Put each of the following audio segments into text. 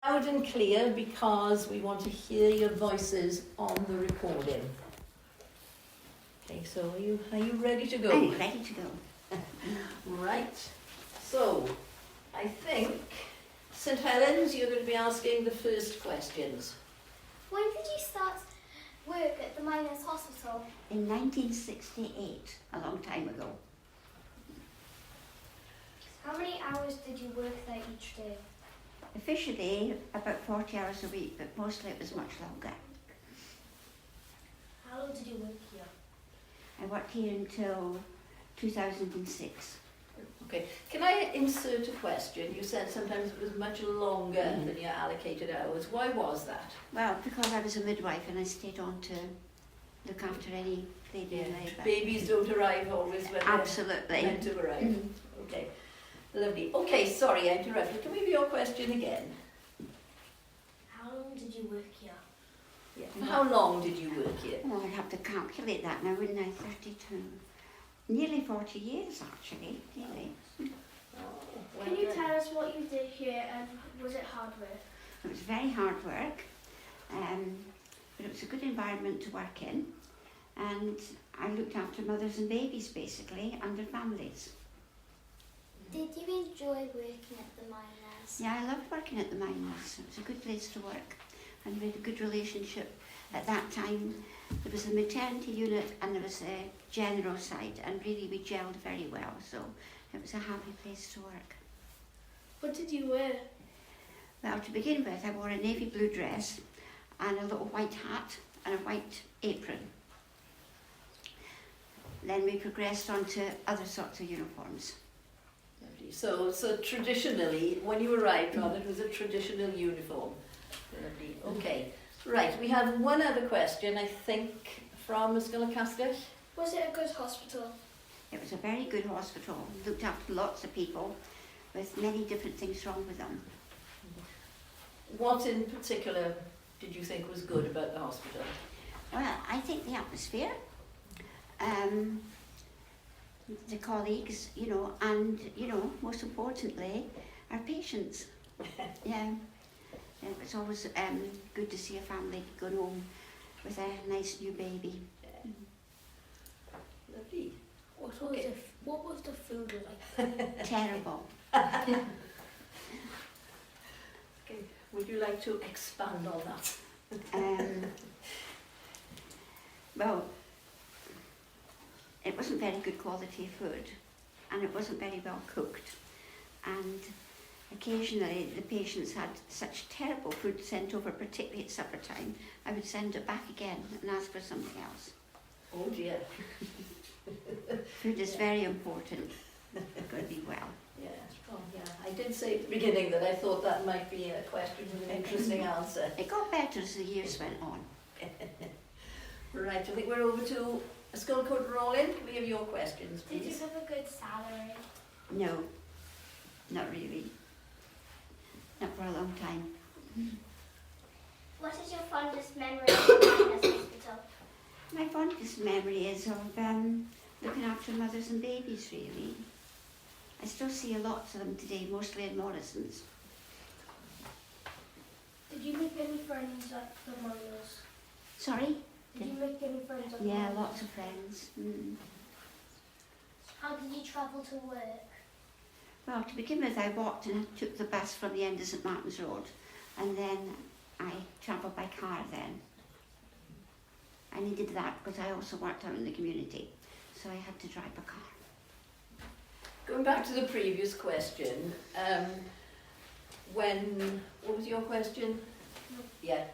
Loud and clear because we want to hear your voices on the recording. Okay, so are you ready to go? I'm ready to go. Right. So, I think, St Helens, you're going to be asking the first questions. When did you start work at the Miners' Hospital? In 1968, a long time ago. How many hours did you work there each day? Officially, about 40 hours a week, but mostly it was much longer. How long did you work here? I worked here until 2006. Okay, can I insert a question? You said sometimes it was much longer than your allocated hours. Why was that? Well, because I was a midwife and I stayed on to look after any baby in labour. Babies don't arrive always when Absolutely. they're meant to arrive. Okay, lovely. Okay, sorry, I interrupted. Can we have your question again? How long did you work here? Yeah. For how long did you work here? Oh, I'd have to calculate that now, wouldn't I? 32. Nearly 40 years, actually. Nearly. Oh, Can you tell us what you did here and was it hard work? It was very hard work, but it was a good environment to work in, and I looked after mothers and babies basically, and their families. Did you enjoy working at the Miners? Yeah, I loved working at the Miners. It was a good place to work, and we had a good relationship. At that time, there was a maternity unit and there was a general side, and really we gelled very well, so it was a happy place to work. What did you wear? Well, to begin with, I wore a navy blue dress and a little white hat and a white apron. Then we progressed on to other sorts of uniforms. Lovely. So traditionally, when you arrived on it was a traditional uniform. Lovely. Okay. Right, we have one other question, I think, from Ysgolion. Was it a good hospital? It was a very good hospital, looked after lots of people with many different things wrong with them. What in particular did you think was good about the hospital? Well, I think the atmosphere, the colleagues, and, most importantly, our patients. Yeah. It was always good to see a family going home with a nice new baby. Lovely. What was the food like? Terrible. Okay. Would you like to expand on that? Well, it wasn't very good quality food, and it wasn't very well cooked, and occasionally the patients had such terrible food sent over, particularly at supper time, I would send it back again and ask for something else. Oh dear. Food is very important. It's got to be well. Yeah, well, yeah. I did say at the beginning that I thought that might be a question with an interesting answer. It got better as the years went on. Right, I think we're over to Ysgolion Roland. Can we have your questions, Did you please? have a good salary? No, not really. Not for a long time. What is your fondest memory of the Miners' Hospital? My fondest memory is of looking after mothers and babies, really. I still see a lot of them today, mostly in Morrison's. Did you make any friends at the Miners? Sorry? Did you make any friends at the Yeah, Miners? lots of friends. How did you travel to work? Well, to begin with, I walked and I took the bus from the end of St Martin's Road, and then I travelled by car then. I needed that because I also worked out in the community, so I had to drive a car. Going back to the previous question, what was your question? No. Yeah.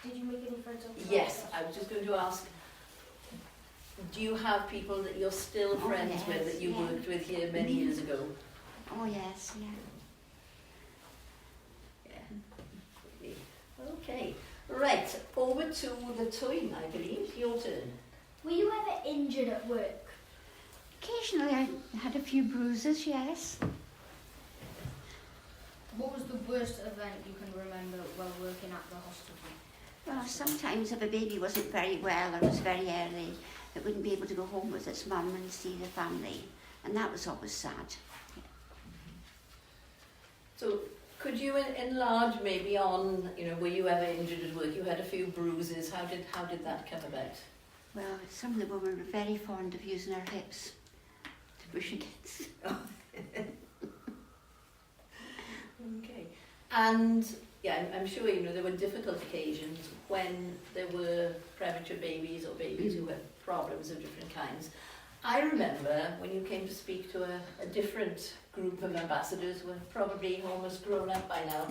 Did you make any friends at the Yes, Miners? I was just going to ask, do you have people that you're still Oh, friends yes, with that you yeah. worked with here many years ago? Oh yes, yeah. Yeah. Okay. Right, over to the twin, I believe. Your turn. Were you ever injured at work? Occasionally I had a few bruises, yes. What was the worst event you can remember while working at the hospital? Well, sometimes if a baby wasn't very well or was very early, it wouldn't be able to go home with its mum and see the family, and that was always sad. So Could you enlarge maybe on, you know, were you ever injured at work? You had a few bruises. How did that come about? Well, some of the women were very fond of using their hips to push against. Okay. And yeah, I'm sure you know there were difficult occasions when there were premature babies or babies who had problems of different kinds. I remember when you came to speak to a different group of ambassadors who were probably almost grown up by now.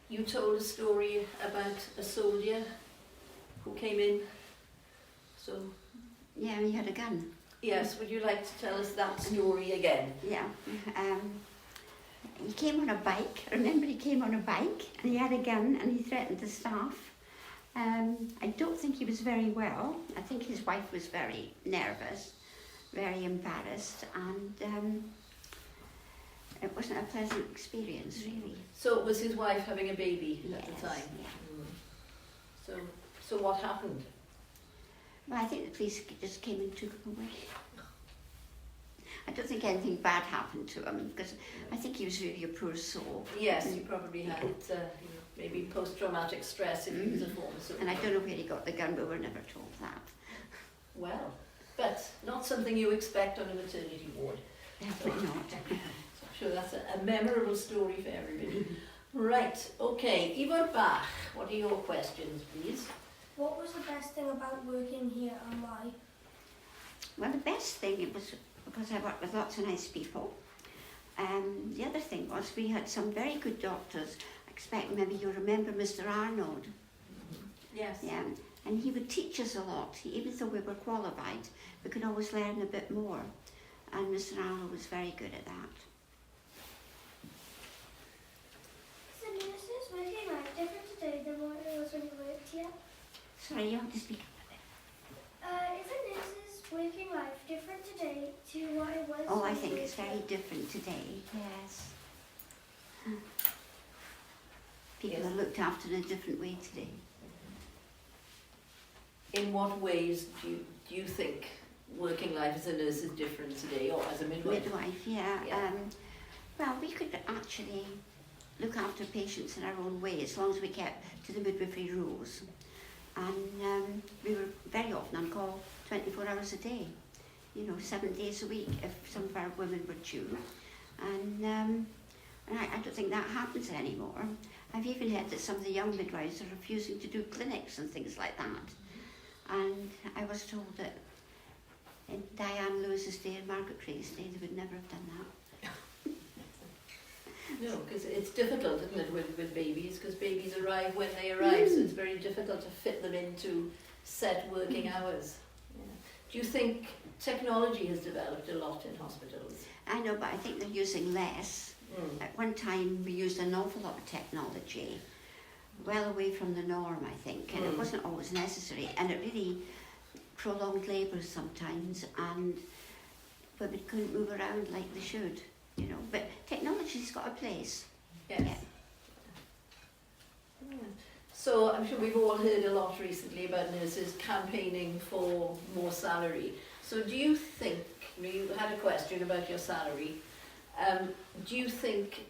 You told a story about a soldier who came in. So Yeah, he had a gun. yes, would you like to tell us that story again? Yeah. He came on a bike. I remember he came on a bike and he had a gun and he threatened the staff. I don't think he was very well. I think his wife was very nervous, very embarrassed, and it wasn't a pleasant experience, really. So was his wife having a baby at Yes, the time? yeah. So what happened? Well, I think the police just came and took him away. I don't think anything bad happened to him because I think he was really a poor soul. Yes, he probably had maybe post-traumatic stress if he was a former soldier. And I don't know where he got the gun, but we're never told that. Well, but not something you expect on a maternity ward. Definitely not. So I'm sure that's a memorable story for everybody. Right, okay, Ivor Bach, what are your questions, please? What was the best thing about working here and why? Well, the best thing it was because I worked with lots of nice people. The other thing was we had some very good doctors. I expect maybe you remember Mr. Arnold. Yes. Yeah, and he would teach us a lot. Even though we were qualified, we could always learn a bit more. And Mr. Arnold was very good at that. Is the nurses working life different today than what it was when you worked here? Sorry, you have to speak up Is the nurses working life different today to what it was? a bit. Oh, I when you think worked it's very here? different today. Yes. People Yes. are looked after in a different way today. In what ways do you think working life as a nurse is different today, or as a midwife? Midwife, yeah. Yeah. Well, we could actually look after patients in our own way as long as we kept to the midwifery rules. And we were very often on call 24 hours a day, 7 days a week if some of our women were due. And I don't think that happens anymore. I've even heard that some of the young midwives are refusing to do clinics and things like that. And I was told that in Diane Lewis's day and Margaret Craig's day, they would never have done that. No, because it's difficult, isn't it, with babies, because babies arrive when they arrive, so it's very difficult to fit them into set working hours. Yeah. Do you think technology has developed a lot in hospitals? I know, but I think they're using less. At one time, we used an awful lot of technology, well away from the norm, I think, and it wasn't always necessary, and it really prolonged labour sometimes, and women couldn't move around like they should, But technology's got a place. Yes. Yeah. Yeah. So I'm sure we've all heard a lot recently about nurses campaigning for more salary. So do you think, you had a question about your salary, do you think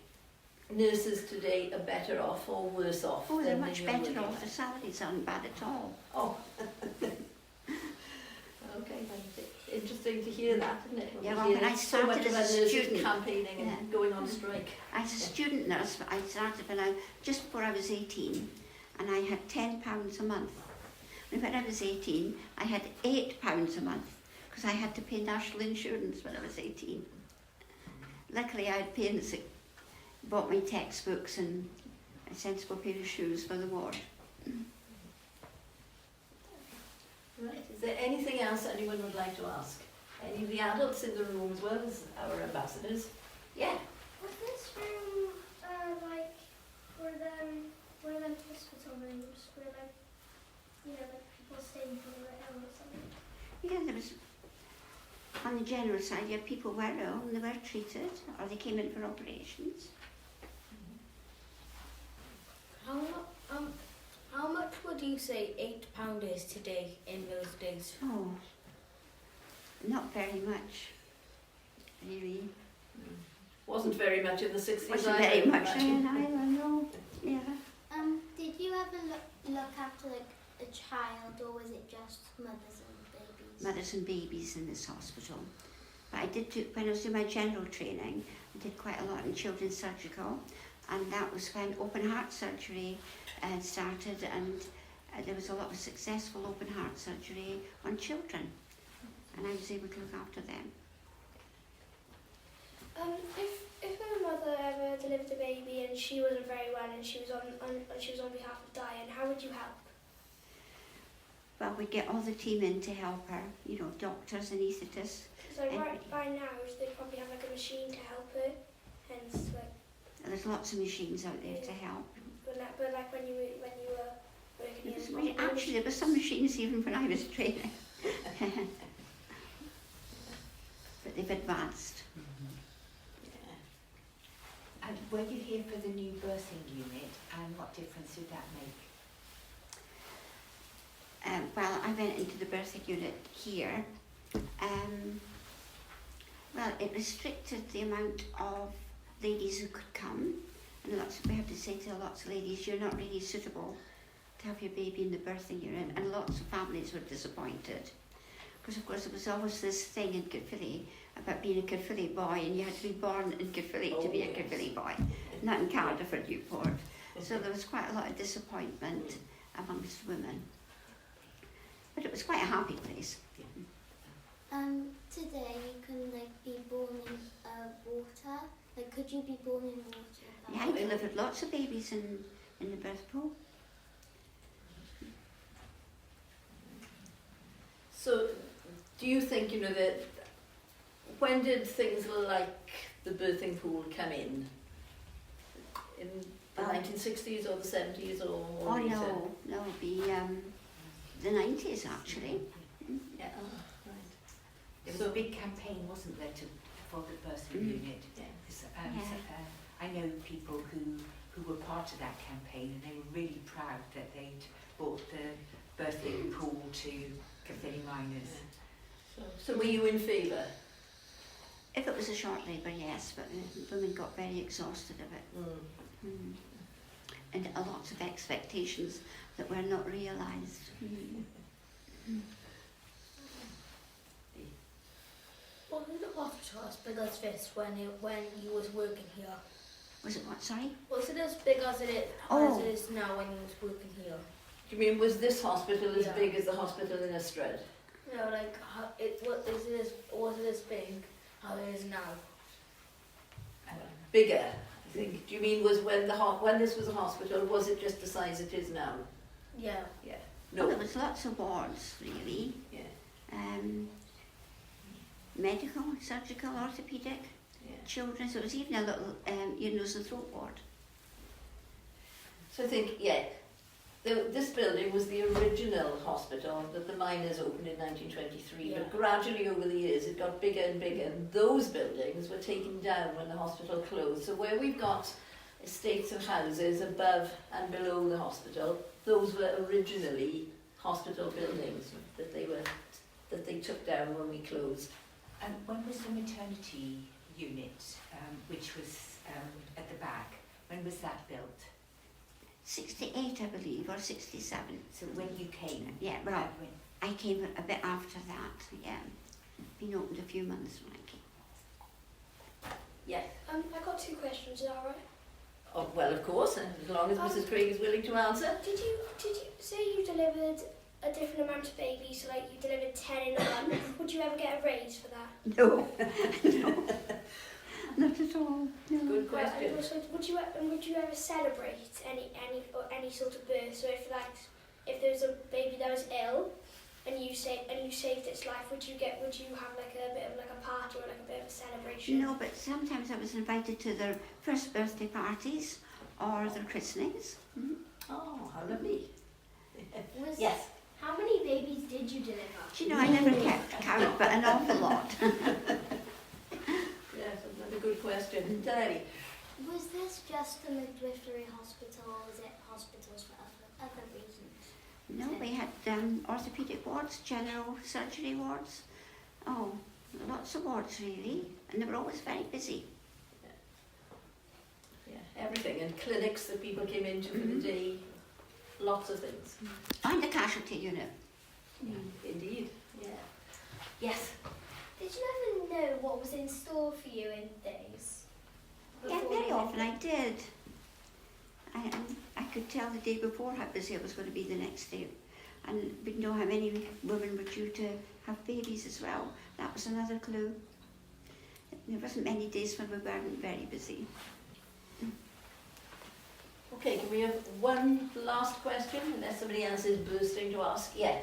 nurses today are better off or worse off? Oh, they're than much in your better working off. life? The salaries aren't bad at all. Oh. Okay, interesting to hear that, isn't it? Yeah, we well, hear when I so much started about as a nurses student, campaigning and going on strike. As a student nurse, I started just before I was 18, and I had £10 a month. And when I was 18, I had £8 a month, because I had to pay national insurance when I was 18. Luckily, I had parents that bought me textbooks and a sensible pair of shoes for the ward. Right, is there anything else anyone would like to ask? Any of the adults in the room as well as our ambassadors? Yeah. Was this room like one of them hospital rooms where like people staying for their ill or something? Yeah, there was, on the general side, yeah, people were ill and they were treated, or they came in for operations. How much would you say £8 is today in those days? Oh, not very much, really. Wasn't very much in the 60s. Wasn't either, very I much imagine. then either, no. Yeah. Did you ever look after like a child, or was it just mothers and babies? Mothers and babies in this hospital. But I did do, when I was doing my general training, I did quite a lot in children's surgical, and that was when open heart surgery started, and there was a lot of successful open heart surgery on children, and I was able to look after them. If my mother ever delivered a baby and she wasn't very well and she was on behalf of dying, how would you help? Well, we'd get all the team in to help her, you know, doctors, anaesthetists. Because like by now they probably have like a machine to help her, hence like. And there's lots of machines out there to help. But like when you were working in. Actually, there were some machines even when I was training. But they've advanced. And were you here for the new birthing unit, and what difference did that make? Well, I went into the birthing unit here. Well, it restricted the amount of ladies who could come, and we have to say to lots of ladies, you're not really suitable to have your baby in the birthing unit, and lots of families were disappointed. Because of course there was always this thing in Caerphilly about being a Caerphilly boy, and you had to be born in Caerphilly to be a Caerphilly boy, not in Cardiff or Newport. So there was quite a lot of disappointment amongst women. But it was quite a happy place. Today you can like be born in water. Like, could you be born in water? Yeah, we delivered lots of babies in the birth pool. So, do you think, you know, that when did things like the birthing pool come in? In the 1960s or the 70s or more later? No, the 90s actually. Yeah, right. There was a big campaign, wasn't there, for the birthing unit? Yeah. I know people who were part of that campaign, and they were really proud that they'd brought the birthing pool to Caerphilly miners. So were you in favour? If it was a short labour, yes, but the women got very exhausted of it. And a lot of expectations that were not realised. Wasn't the hospital as big as this when you was working here? Was it what, sorry? Was it as big as it is now when you was working here? Do you mean, was this hospital as Yeah. big as the hospital in Ystrad? You know, like was it as big how it is now? Bigger, I think. Do you mean was when this was a hospital, was it just the size it is now? Yeah. Yeah. Well, No. there was lots of wards, really. Yeah. Medical, surgical, orthopaedic, Yeah. children's. There was even a little ear, nose and throat ward. So I think, this building was the original hospital that the miners opened in 1923, Yeah. but gradually over the years it got bigger and bigger, and those buildings were taken down when the hospital closed. So where we've got estates and houses above and below the hospital, those were originally hospital buildings that they took down when we closed. And when was the maternity unit, which was at the back, when was that built? 68, I believe, or 67. So when you came? Yeah, well, I came a bit after that, yeah. Been opened a few months when I came. Yeah. I got two questions. Is that all right? Oh, well, of course, and as long as Mrs Craig is willing to answer. Did you say you delivered a different amount of babies? So like you delivered 10 in a month. Would you ever get a raise for that? No, no, not at all. No. Good question. And also, would you ever celebrate any sort of birth? So if there was a baby that was ill, and you saved its life, would you have like a bit of like a party or like a bit of a celebration? No, but sometimes I was invited to their first birthday parties or their christenings. Mm-hmm. Oh, how lovely. Yes. How many babies did you deliver? Do you know, I never kept count, but an awful lot. Yes, another good question. Terry. Was this just a midwifery hospital, or was it hospitals for other reasons? No, we had orthopaedic wards, general surgery wards. Oh, lots of wards really, and they were always very busy. everything, and clinics that people came into for the day, lots of things. And the casualty unit. Indeed, yeah. Yes. Did you ever know what was in store for you in days? Yeah, Before very you often did? I did. I could tell the day before how busy it was going to be the next day. And we'd know how many women were due to have babies as well. That was another clue. There wasn't many days when we weren't very busy. Okay, can we have one last question, unless somebody else is bursting to ask? Yeah.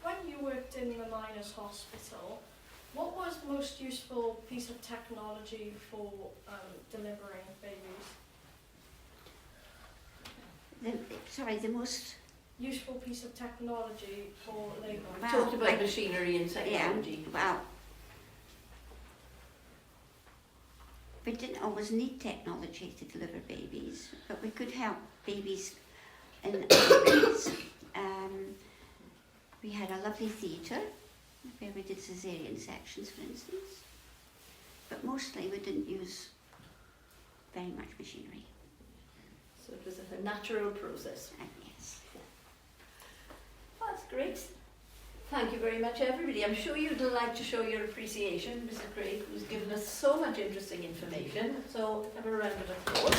When you worked in the miners' hospital, what was the most useful piece of technology for delivering babies? The most... Useful piece of technology for labour? We talked about machinery and technology. Yeah, well, we didn't always need technology to deliver babies, but we could help babies in other ways. We had a lovely theatre where we did caesarean sections, for instance, but mostly we didn't use very much machinery. So it was a natural process. And yes. That's great. Thank you very much, everybody. I'm sure you'd like to show your appreciation, Mrs Craig, who's given us so much interesting information. So have a round of applause.